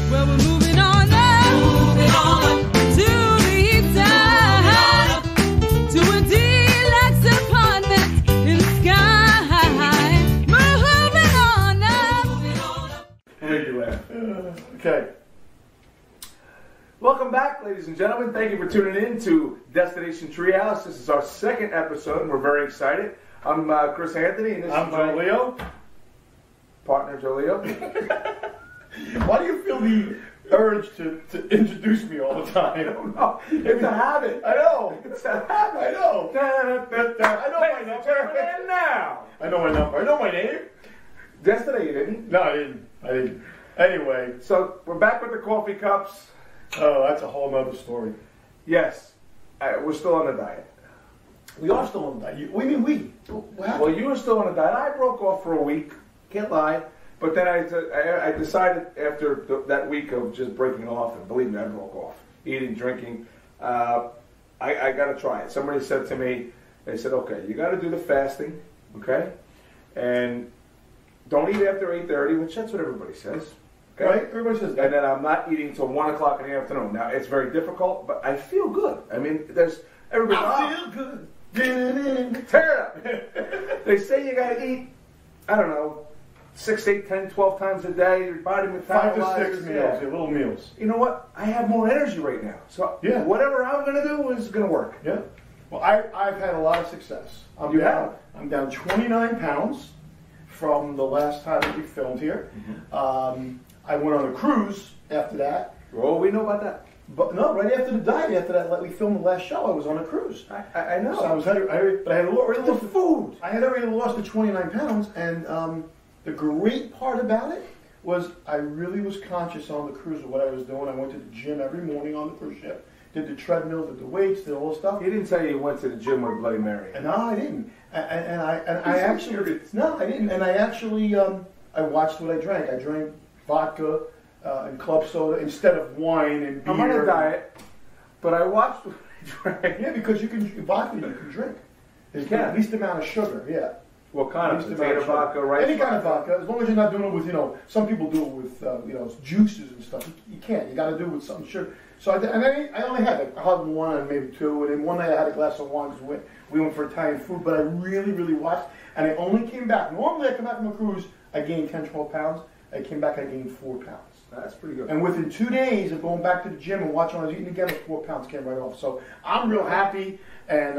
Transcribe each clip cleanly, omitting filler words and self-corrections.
Well, we're moving on up to the top, to a deluxe apartment in the sky. Moving on up. Make you laugh. Okay. Welcome back, ladies and gentlemen. Thank you for tuning in to Destination Treehouse. This is our second episode, and we're very excited. I'm Chris Anthony, and this I'm is my Joe Leo. partner, Joe Leo. Why do you feel the urge to introduce me all the time? I don't know. It's a habit. I know. It's a habit. I know. I know my number. And now. I know my number. I know my name. Yesterday you didn't. No, I didn't. Anyway, So we're back with the coffee cups. oh, that's a whole nother story. Yes. We're still on the diet. We are still on that. What do you mean we? What happened? Well, you were still on a diet. I broke off for a week. Can't lie. But then I decided after that week of just breaking off, and believe me, I broke off. Eating, drinking. I got to try it. Somebody said to me, they said, okay, you got to do the fasting, okay? And don't eat after 8:30, which that's what everybody says. Okay? Right? Everybody says that. And then I'm not eating till 1 o'clock in the afternoon. Now, it's very difficult, but I feel good. I mean, there's everybody. I feel good. Tear it up. They say you got to eat, I don't know, 6, 8, 10, 12 times a day. Your body 5 to 6 metabolizes. meals, Yeah. little meals. You know what? I have more energy right now. So Yeah. whatever I'm going to do is going to work. Yeah. Well, I've had a lot of success. I'm down 29 pounds from the last time that we filmed here. Mm-hmm. I went on a cruise after that. Oh, we know about that. But no, right after the diet, after that, like we filmed the last show, I was on a cruise. I know. So but I had already the lost food. I had already lost the 29 pounds, and the great part about it was I really was conscious on the cruise of what I was doing. I went to the gym every morning on the cruise ship, did the treadmill, did the weights, did all the stuff. He didn't tell you went to the gym with Bloody Mary. And no, I didn't. And I actually no, I didn't. And I actually I watched what I drank. I drank vodka and club soda instead of wine and beer. I'm on a diet, but I watched what I drank. Yeah, because you can vodka you can drink. You can. The least amount of sugar. Yeah. What kind of Least potato amount of sugar. vodka, rice? Any kind of vodka, as long as you're not doing it with, some people do it with, juices and stuff. You can't. You got to do it with some sugar. So I only had I had one and maybe two, and then one night I had a glass of wine because we went for Italian food. But I really, really watched, and I only came back. Normally I come back from a cruise, I gained 10, 12 pounds. I came back, I gained 4 pounds. That's pretty good. And within 2 days of going back to the gym and watching when I was eating again, the 4 pounds came right off. So I'm real happy, and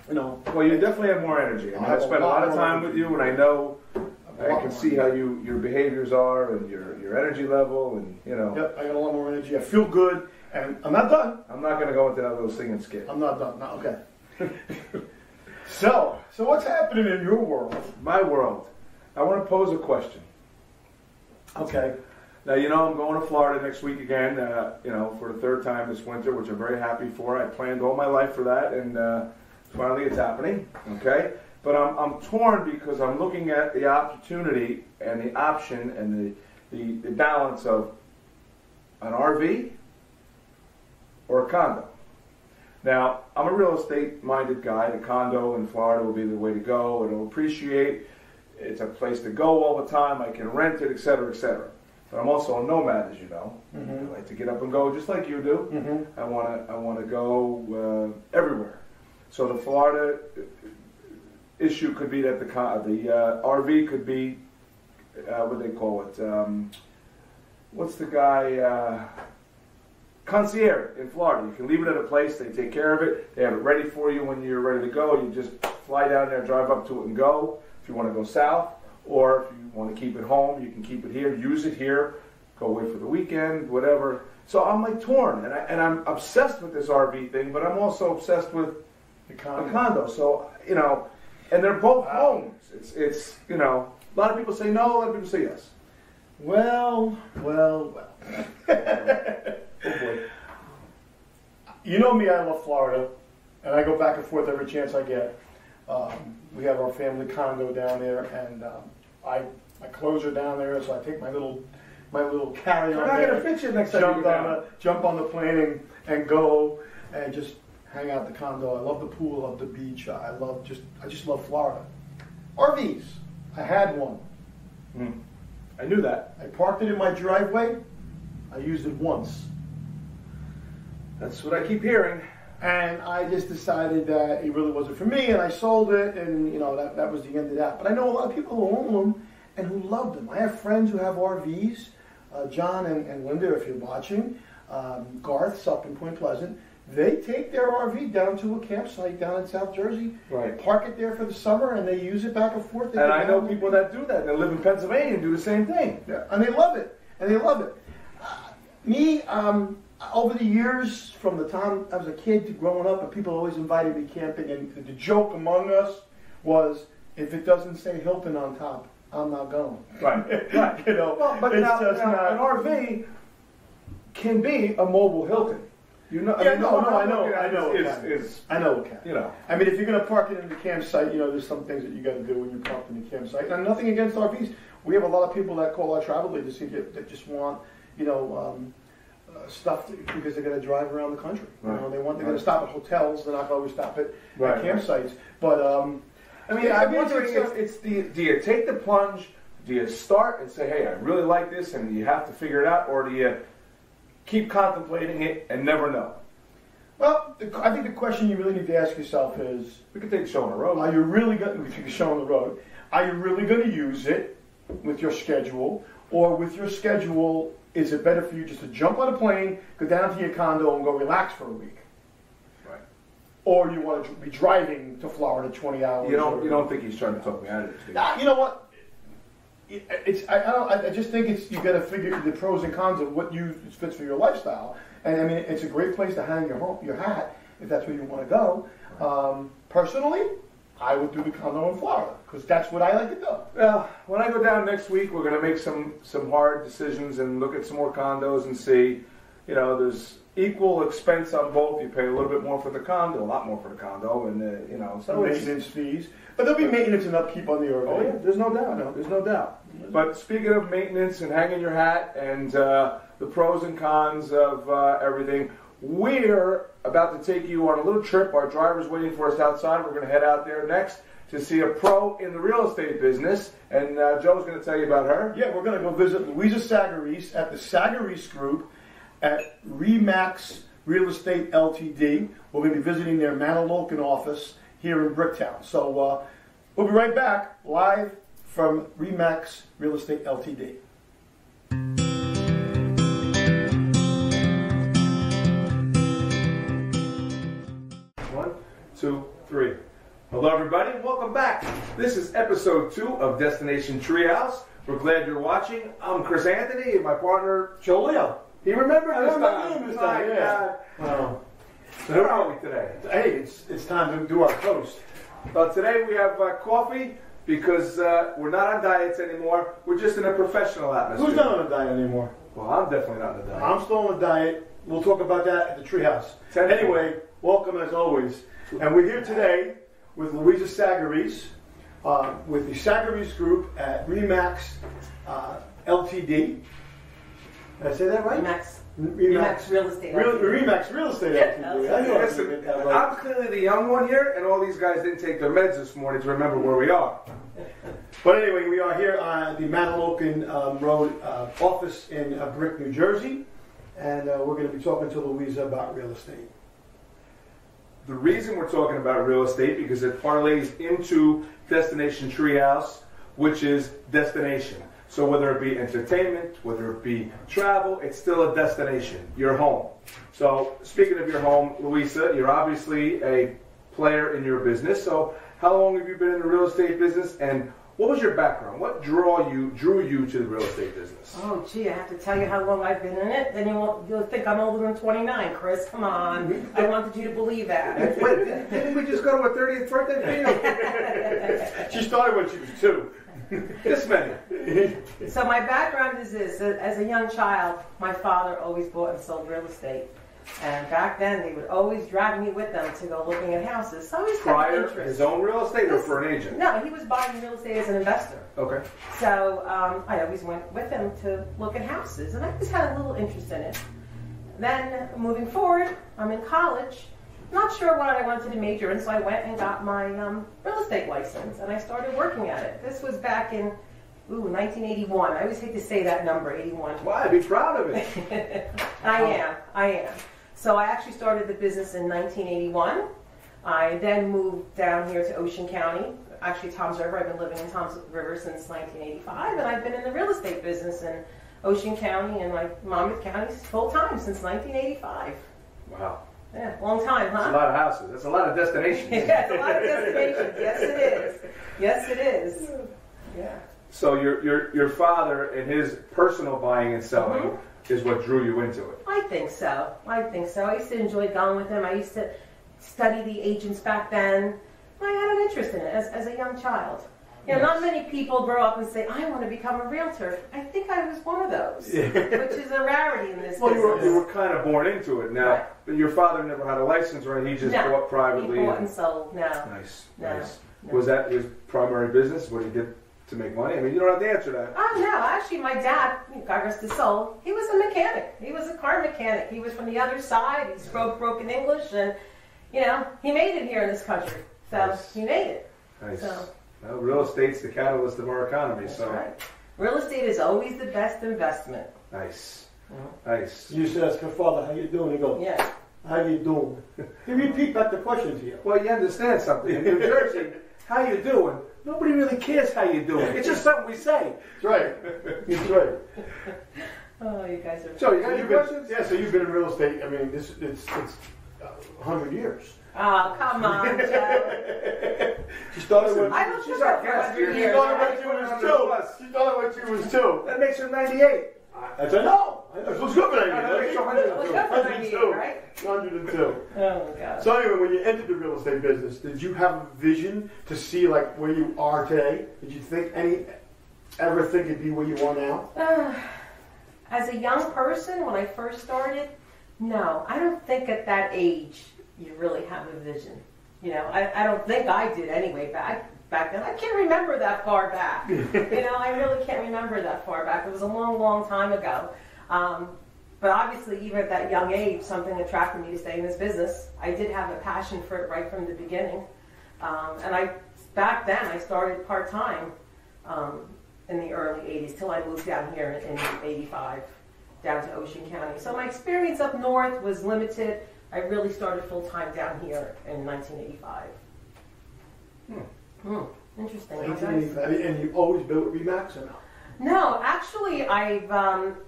Well, you definitely have more energy. I spent a lot of time with you, and I know I can see how your behaviors are and your energy level, and Yep, I got a lot more energy. I feel good, and I'm not done. I'm not going to go into that little sing and skip. I'm not done. No, okay. So what's happening in your world? My world. I want to pose a question. Okay. Now, I'm going to Florida next week again, for the 3rd time this winter, which I'm very happy for. I planned all my life for that, and finally it's happening, okay? But I'm torn because I'm looking at the opportunity and the option and the balance of an RV or a condo. Now, I'm a real estate-minded guy. The condo in Florida will be the way to go. It'll appreciate. It's a place to go all the time. I can rent it, etc., etc. But I'm also a nomad, as you know. Mm-hmm. I like to get up and go just like you do. Mm-hmm. I want to go everywhere. So the Florida issue could be that the RV could be what do they call it? What's the guy? Concierge in Florida. You can leave it at a place. They take care of it. They have it ready for you when you're ready to go. You just fly down there, drive up to it, and go. If you want to go south, or if you want to keep it home, you can keep it here, use it here, go away for the weekend, whatever. So I'm like torn, and I'm obsessed with this RV thing, but I'm also obsessed with the condo. So and they're both homes. It's a lot of people say no, a lot of people say yes. Well. Oh boy. You know me, I love Florida, and I go back and forth every chance I get. We have our family condo down there, and my clothes are down there, so I take my little carry-on. I'm not going to fit you next time you go jump on the plane and go and just hang out at the condo. I love the pool, I love the beach. I just love Florida. RVs. I had one. I knew that. I parked it in my driveway. I used it once. That's what I keep hearing. And I just decided that it really wasn't for me, and I sold it, and that was the end of that. But I know a lot of people who own them and who love them. I have friends who have RVs, John and Linda, if you're watching, Garth's up in Point Pleasant. They take their RV down to a campsite down in South Jersey, Right. park it there for the summer, and they use it back and forth. And I know people that do that. They live in Pennsylvania and do the same thing. Yeah, and they love it, Me, over the years, from the time I was a kid to growing up, and people always invited me camping, and the joke among us was, if it doesn't say Hilton on top, I'm not going. Right. Right. Well, but it's now, just an RV can be a mobile Hilton. I know it can. I know it can. I mean, if you're going to park it in the campsite, there's some things that you got to do when you park in the campsite. And nothing against RVs. We have a lot of people that call our travel agency that just want, stuff because they're going to drive around the country. Right. They're going to stop at hotels. They're not going to always stop at campsites. But I'm wondering do you take the plunge? Do you start and say, hey, I really like this, and you have to figure it out, or do you keep contemplating it and never know? Well, I think the question you really need to ask yourself is, we could take a show on the road. Are you really going to take a show on the road? Are you really going to use it with your schedule? Or with your schedule, is it better for you just to jump on a plane, go down to your condo, and go relax for a week? Right. Or you want to be driving to Florida 20 hours? You don't think he's trying to talk me out of it? You know what? I just think you got to figure the pros and cons of what fits for your lifestyle. And I mean, it's a great place to hang your hat if that's where you want to go. Personally, I would do the condo in Florida because that's what I like to do. Well, when I go down next week, we're going to make some hard decisions and look at some more condos and see. There's equal expense on both. You pay a little bit more for the condo, a lot more for the condo, and so maintenance fees. But there'll be maintenance and upkeep on the RV. Oh yeah, there's no doubt. There's no doubt. But speaking of maintenance and hanging your hat and the pros and cons of everything, we're about to take you on a little trip. Our driver's waiting for us outside. We're going to head out there next to see a pro in the real estate business. And Joe's going to tell you about her. Yeah, we're going to go visit Louisa Sagarese at the Sagarese Group at ReMax Real Estate Ltd. We're going to be visiting their Manahawkin office here in Bricktown. So we'll be right back live from ReMax Real Estate Ltd. 1, 2, 3. Hello everybody, welcome back. This is episode 2 of Destination Treehouse. We're glad you're watching. I'm Chris Anthony and my partner Joe Leo. He remembered I this remember time. him this time, yeah. God. So who are we today? Hey, it's time to do our toast. Well, today we have coffee because we're not on diets anymore. We're just in a professional atmosphere. Who's not on a diet anymore? Well, I'm definitely not on a diet. I'm still on a diet. We'll talk about that at the Treehouse. Anyway, welcome as always. And we're here today with Louisa Sagarese, with the Sagarese Group at ReMax Ltd. Did I say that right? ReMax Real Estate Ltd. ReMax Real Estate Ltd. I knew I was gonna get that right. I'm clearly the young one here, and all these guys didn't take their meds this morning to remember where we are. But anyway, we are here on the Manahawkin Road office in Brick, New Jersey, and we're going to be talking to Louisa about real estate. The reason we're talking about real estate because it parlays into Destination Treehouse, which is destination. So whether it be entertainment, whether it be travel, it's still a destination, your home. So speaking of your home, Louisa, you're obviously a player in your business. So how long have you been in the real estate business, and what was your background? What drew you to the real estate business? Oh, gee, I have to tell you how long I've been in it. Then you'll think I'm older than 29, Chris. Come on. I wanted you to believe that. Wait, didn't we just go to a 30th birthday for you? She started when she was 2. This many. So my background is this. As a young child, my father always bought and sold real estate. And back then, they would always drag me with them to go looking at houses. So I always had an interest. His own real estate or for an agent? No, he was buying real estate as an investor. Okay. So I always went with him to look at houses, and I just had a little interest in it. Then, moving forward, I'm in college. Not sure what I wanted to major in, so I went and got my real estate license, and I started working at it. This was back in Ooh, 1981. I always hate to say that number, 81. Why? Be proud of it. I am. So I actually started the business in 1981. I then moved down here to Ocean County, actually Toms River. I've been living in Toms River since 1985, and I've been in the real estate business in Ocean County and like Monmouth County full time since 1985. Wow. Yeah, long time, huh? That's a lot of houses. That's a lot of destinations. Yeah, it's a lot of destinations. Yes, it is. Yes, it is. Yeah. So your father and his personal buying and selling is what drew you into it. I think so. I used to enjoy going with him. I used to study the agents back then. I had an interest in it as a young child. You know, not many people grow up and say, I want to become a realtor. I think I was one of those, which is a rarity in this business. You were kind of born into it. Now, but your father never had a license, right? He just bought privately. He bought and sold, no. Nice. No. Was that his primary business, what he did to make money? I mean, you don't have to answer that. Oh, no. Actually, my dad, God rest his soul, he was a mechanic. He was a car mechanic. He was from the other side. He spoke broken English, and, you know, he made it here in this country. So he made it. Nice. So. Well, real estate's the catalyst of our economy. That's so. Right. Real estate is always the best investment. Nice. Nice. You used to ask her father, how you doing? He goes, yeah. How you doing? He repeat back the questions here. Well, you understand something. In New Jersey, how you doing? Nobody really cares how you doing. It's just something we say. That's right. That's right. Oh, you guys are... So, you got any questions? Yeah, so you've been in real estate, I mean, it's 100 years. Oh, come on, Joe. She started when I was she's our guest here. she started when she was 2. She started when she was 2. That makes her 98. That's I know. It looks good for That makes her 102, right? 102. Oh, God. So anyway, when you entered the real estate business, did you have a vision to see like where you are today? Did you ever think it'd be where you are now? As a young person, when I first started, no. I don't think at that age you really have a vision. You know, I don't think I did anyway back then. I can't remember that far back. You know, I really can't remember that far back. It was a long, long time ago. But obviously, even at that young age, something attracted me to stay in this business. I did have a passion for it right from the beginning. And back then, I started part-time in the early 80s till I moved down here in 85, down to Ocean County. So my experience up north was limited. I really started full-time down here in 1985. Interesting. 1985. And you always built ReMax or no? No, actually, I've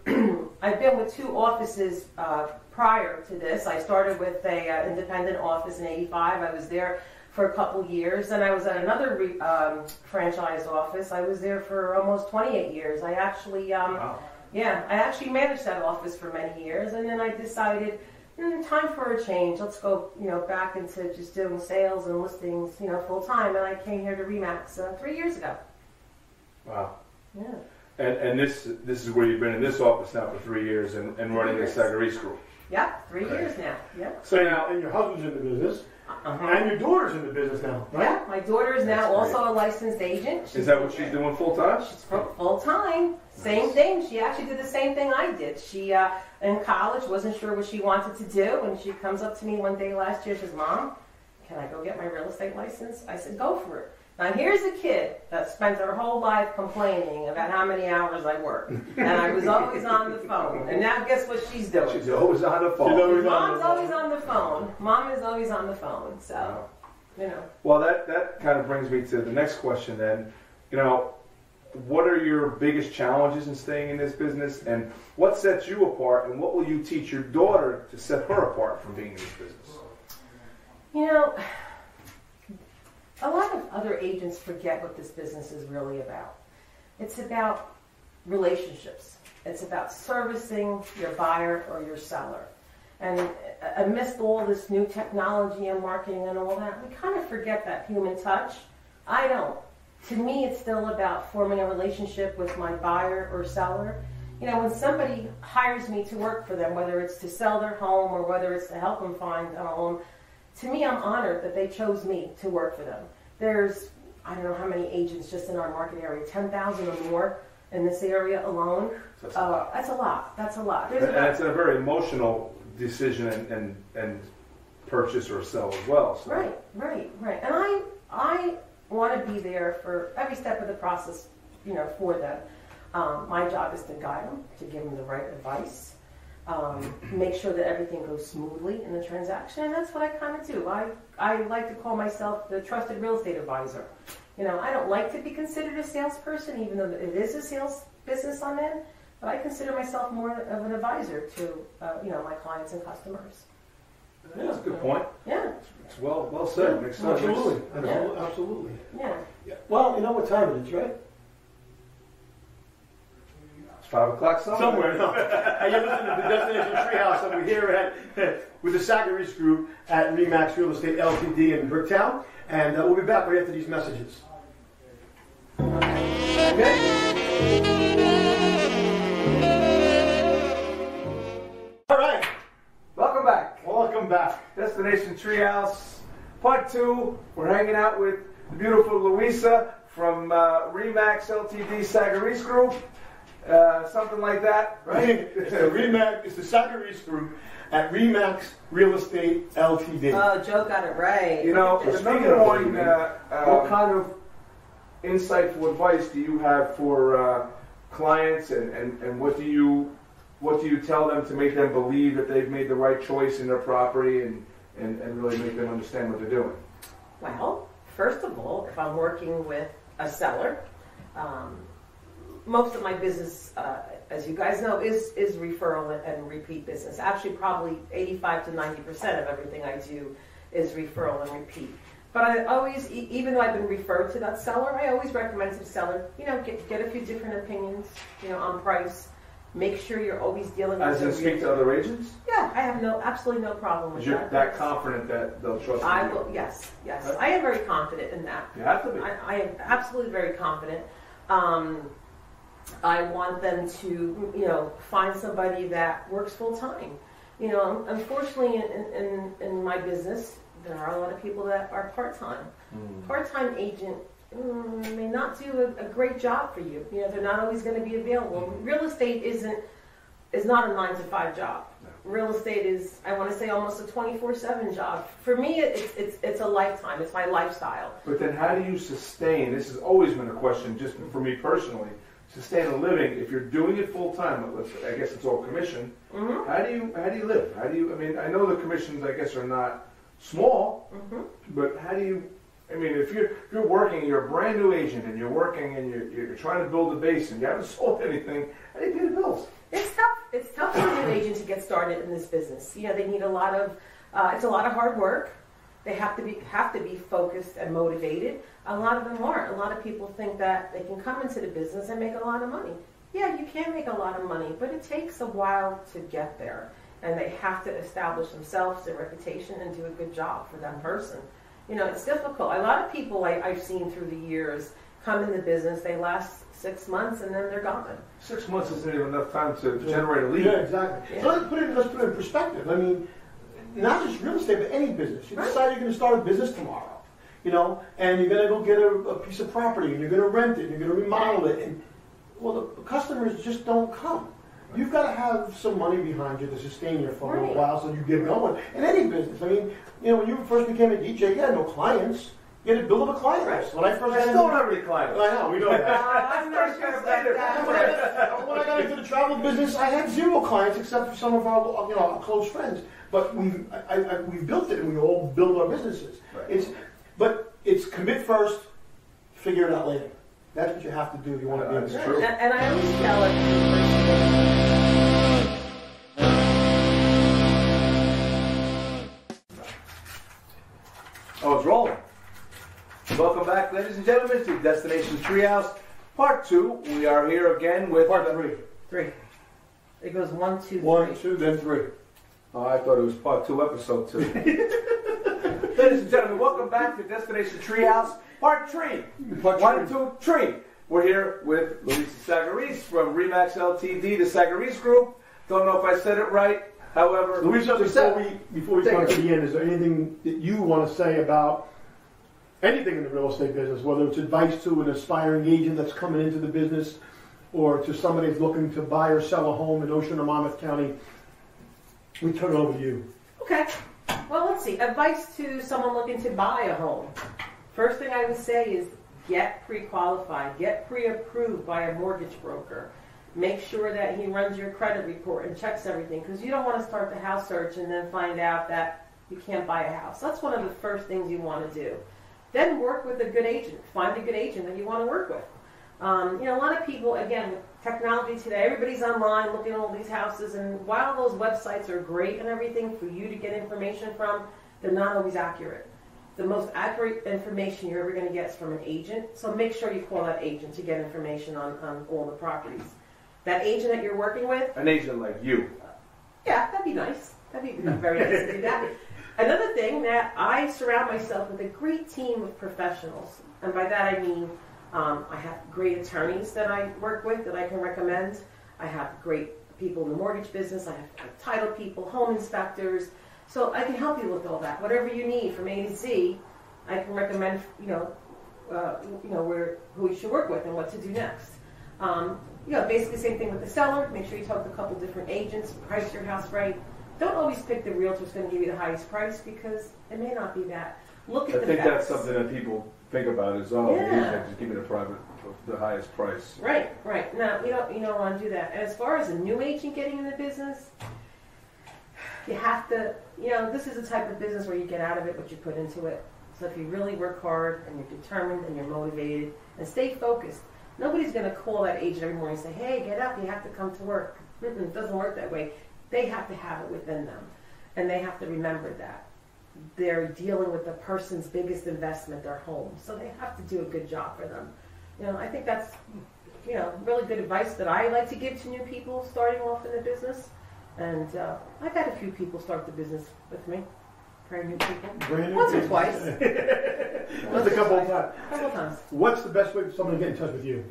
been with 2 offices prior to this. I started with a independent office in '85. I was there for a couple years, and I was at another franchise office. I was there for almost 28 years. I actually, wow. Yeah, I actually managed that office for many years, and then I decided, time for a change. Let's go, back into just doing sales and listings, full time. And I came here to ReMax 3 years ago. Wow. Yeah. And this is where you've been in this office now for 3 years and running the Sagarese Group. Yeah, 3 years now. Yeah. So now, and your husband's in the business, and your daughter's in the business now, right? Yeah, my daughter is now also a licensed agent. Is that what she's doing full time? She's full time. Same thing. She actually did the same thing I did. She, in college, wasn't sure what she wanted to do, and she comes up to me one day last year. She says, "Mom, can I go get my real estate license?" I said, "Go for it." Now here's a kid that spent her whole life complaining about how many hours I work, and I was always on the phone. And now guess what she's doing? She's always on the phone. Mom's always on the phone. Mom is always on the phone. So, Well, that kind of brings me to the next question then. What are your biggest challenges in staying in this business, and what sets you apart, and what will you teach your daughter to set her apart from being in this business? A lot of other agents forget what this business is really about. It's about relationships. It's about servicing your buyer or your seller. And amidst all this new technology and marketing and all that, we kind of forget that human touch. I don't. To me, it's still about forming a relationship with my buyer or seller. When somebody hires me to work for them, whether it's to sell their home or whether it's to help them find a home, to me, I'm honored that they chose me to work for them. There's, I don't know how many agents just in our market area, 10,000 or more in this area alone. So that's a lot. That's a lot. That's a lot. And it's a very emotional decision and purchase or sell as well. So. Right. And I want to be there for every step of the process for them. My job is to guide them, to give them the right advice, make sure that everything goes smoothly in the transaction, and that's what I kind of do. I like to call myself the trusted real estate advisor. I don't like to be considered a salesperson, even though it is a sales business I'm in, but I consider myself more of an advisor to, my clients and customers. Yeah, that's a good point. Yeah. It's well said. Makes sense. Absolutely. Yeah. Absolutely. Yeah. Well, you know what time it is, right? It's 5 o'clock Somewhere. No. You're listening to the Destination Treehouse, and we're here with the Sagarese Group at ReMax Real Estate Ltd. in Bricktown, and we'll be back right after these messages. Okay. All right. Welcome back. Welcome back. Destination Treehouse, part 2. We're hanging out with the beautiful Louisa from ReMax Ltd. Sagarese Group. Something like that, right? It's the Sagarese Group at ReMax Real Estate Ltd. Oh, Joe got it right. Speaking on what kind of insightful advice do you have for clients, and what do you tell them to make them believe that they've made the right choice in their property and really make them understand what they're doing? Well, first of all, if I'm working with a seller, most of my business, as you guys know, is referral and repeat business. Actually, probably 85 to 90% of everything I do is referral and repeat. But I always, even though I've been referred to that seller, I always recommend to the seller, get a few different opinions, on price. Make sure you're always dealing with. As in speak to other agents? Yeah, I have absolutely no problem with that. You're that confident that they'll trust you? I will. Yes. Right. I am very confident in that. You have to be. I am absolutely very confident. I want them to, find somebody that works full time. Unfortunately, in my business, there are a lot of people that are part-time. Part-time agent may not do a great job for you. They're not always going to be available. Real estate is not a 9-to-5 job. No. Real estate is, I want to say, almost a 24/7 job. For me, it's a lifetime. It's my lifestyle. But then how do you sustain, this has always been a question just for me personally, sustain a living if you're doing it full time? I guess it's all commission. Mm-hmm. How do you live? I know the commissions, I guess, are not small, but how do you, if you're working, you're a brand new agent and you're working and you're trying to build a base and you haven't sold anything, how do you pay the bills? It's tough. It's tough for a new agent to get started in this business. They need a lot of, it's a lot of hard work. They have to be focused and motivated. A lot of them aren't. A lot of people think that they can come into the business and make a lot of money. Yeah, you can make a lot of money, but it takes a while to get there. And they have to establish themselves, their reputation, and do a good job for that person. It's difficult. A lot of people I've seen through the years come in the business, they last 6 months, and then they're gone. 6 months isn't even enough time to generate a lead. Yeah, exactly. Yeah. So let's put it in perspective. Not just real estate, but any business. You decide you're going to start a business tomorrow, and you're going to go get a piece of property, and you're going to rent it, and you're going to remodel it, and the customers just don't come. You've got to have some money behind you to sustain you for a little while so you get going. In any business, when you first became a DJ, you had no clients. You had to build up a client list. When I first got still don't have any clients. I know, we know that. When I got into the travel business, I had 0 clients except for some of our close friends. But we've built it, and we all build our businesses. Right. It's commit first, figure it out later. That's what you have to do if you want to be in this. True. And I always tell it. Oh, it's rolling. Welcome back, ladies and gentlemen, to Destination Treehouse, Part 2. We are here again with... Part 3. 3. It goes 1, 2, 3. 1, 2, then 3. Oh, I thought it was Part 2, Episode 2. Ladies and gentlemen, welcome back to Destination Treehouse, Part 3. 1, 2, 3. We're here with Louisa Sagarese from ReMax Ltd., the Sagarese Group. Don't know if I said it right. However, Louisa, before we come to the end, is there anything that you want to say about anything in the real estate business, whether it's advice to an aspiring agent that's coming into the business or to somebody that's looking to buy or sell a home in Ocean or Monmouth County? We turn it over to you. Okay. Well, let's see. Advice to someone looking to buy a home. First thing I would say is get pre-qualified, get pre-approved by a mortgage broker. Make sure that he runs your credit report and checks everything, because you don't want to start the house search and then find out that you can't buy a house. That's one of the first things you want to do. Then work with a good agent. Find a good agent that you want to work with. You know, a lot of people, again, with technology today, everybody's online looking at all these houses, and while those websites are great and everything for you to get information from, they're not always accurate. The most accurate information you're ever going to get is from an agent, so make sure you call that agent to get information on all the properties. That agent that you're working with... An agent like you. Yeah, that'd be nice. That'd be very nice to do that. Another thing, that I surround myself with a great team of professionals, and by that I mean I have great attorneys that I work with that I can recommend. I have great people in the mortgage business. I have title people, home inspectors. So I can help you with all that. Whatever you need from A to Z, I can recommend, who you should work with and what to do next. Basically the same thing with the seller. Make sure you talk to a couple different agents, price your house right. Don't always pick the realtor who's going to give you the highest price, because it may not be that. Look at the I think facts. that's something that people think about is, just give me the highest price. Right. No, you don't want to do that. And as far as a new agent getting in the business, you have to, this is the type of business where you get out of it what you put into it. So if you really work hard and you're determined and you're motivated and stay focused, nobody's going to call that agent every morning and say, hey, get up, you have to come to work. It doesn't work that way. They have to have it within them. And they have to remember that. They're dealing with the person's biggest investment, their home. So they have to do a good job for them. I think that's, really good advice that I like to give to new people starting off in the business. And I've had a few people start the business with me. Very new people. Once or twice. Just a couple of times. Couple of times. What's the best way for someone to get in touch with you?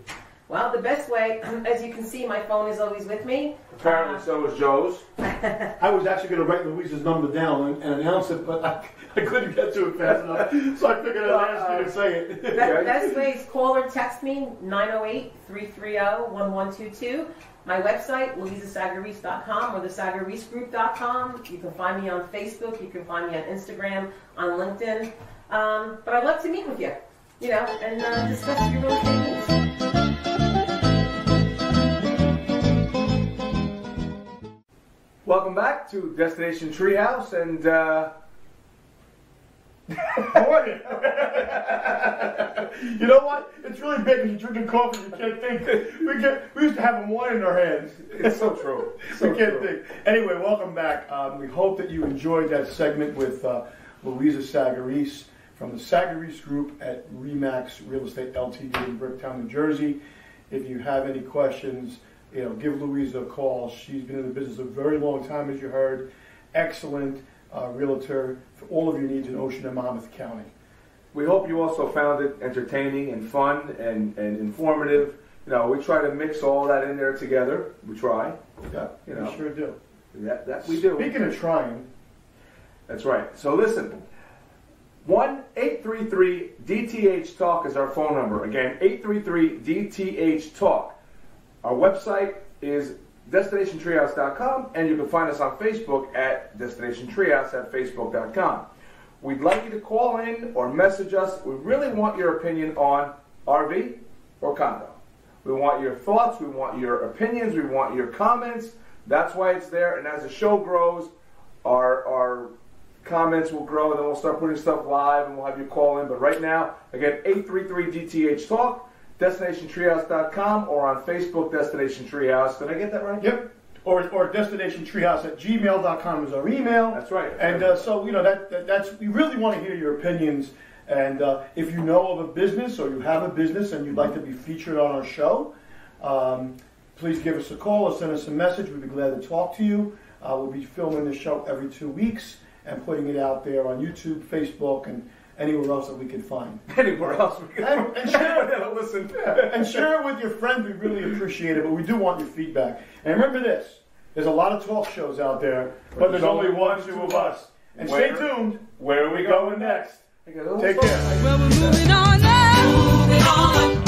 Well, the best way, as you can see, my phone is always with me. Apparently so is Joe's. I was actually going to write Louisa's number down and announce it, but I couldn't get to it fast enough, so I figured I'd ask you to say it. The best way is call or text me, 908-330-1122. My website, louisasagarese.com or thesagaresegroup.com. You can find me on Facebook. You can find me on Instagram, on LinkedIn. But I'd love to meet with you, and discuss your real estate needs. Welcome back to Destination Treehouse, and you know what? It's really big when you're drinking coffee. You can't think. We used to have wine in our hands. It's so true. We can't think. Anyway, welcome back. We hope that you enjoyed that segment with Louisa Sagarese from the Sagarese Group at ReMax Real Estate Ltd. in Bricktown, New Jersey. If you have any questions, give Louisa a call. She's been in the business a very long time, as you heard. Excellent realtor for all of your needs in Ocean and Monmouth County. We hope you also found it entertaining and fun and informative. We try to mix all that in there together. We try. Yeah, we sure do. That we do. Speaking of trying. That's right. So listen, 1-833-DTH-TALK is our phone number. Again, 833-DTH-TALK. Our website is DestinationTreehouse.com, and you can find us on Facebook at Destination Treehouse at Facebook.com. We'd like you to call in or message us. We really want your opinion on RV or condo. We want your thoughts. We want your opinions. We want your comments. That's why it's there. And as the show grows, our comments will grow, and then we'll start putting stuff live, and we'll have you call in. But right now, again, 833-DTH-TALK. DestinationTreehouse.com or on Facebook, Destination Treehouse. Did I get that right? Yep. Or DestinationTreehouse@gmail.com is our email. That's right. And so that's we really want to hear your opinions. And if you know of a business or you have a business and you'd like to be featured on our show, please give us a call or send us a message. We'd be glad to talk to you. We'll be filming the show every 2 weeks and putting it out there on YouTube, Facebook, and anywhere else that we can find. Anywhere else we can find. And share it. Listen. And share it with your friends. We really appreciate it, but we do want your feedback. And remember this, there's a lot of talk shows out there, but there's only one, two of us. And stay tuned. Where are we going next? Take care. Well, we're moving on now. Moving on.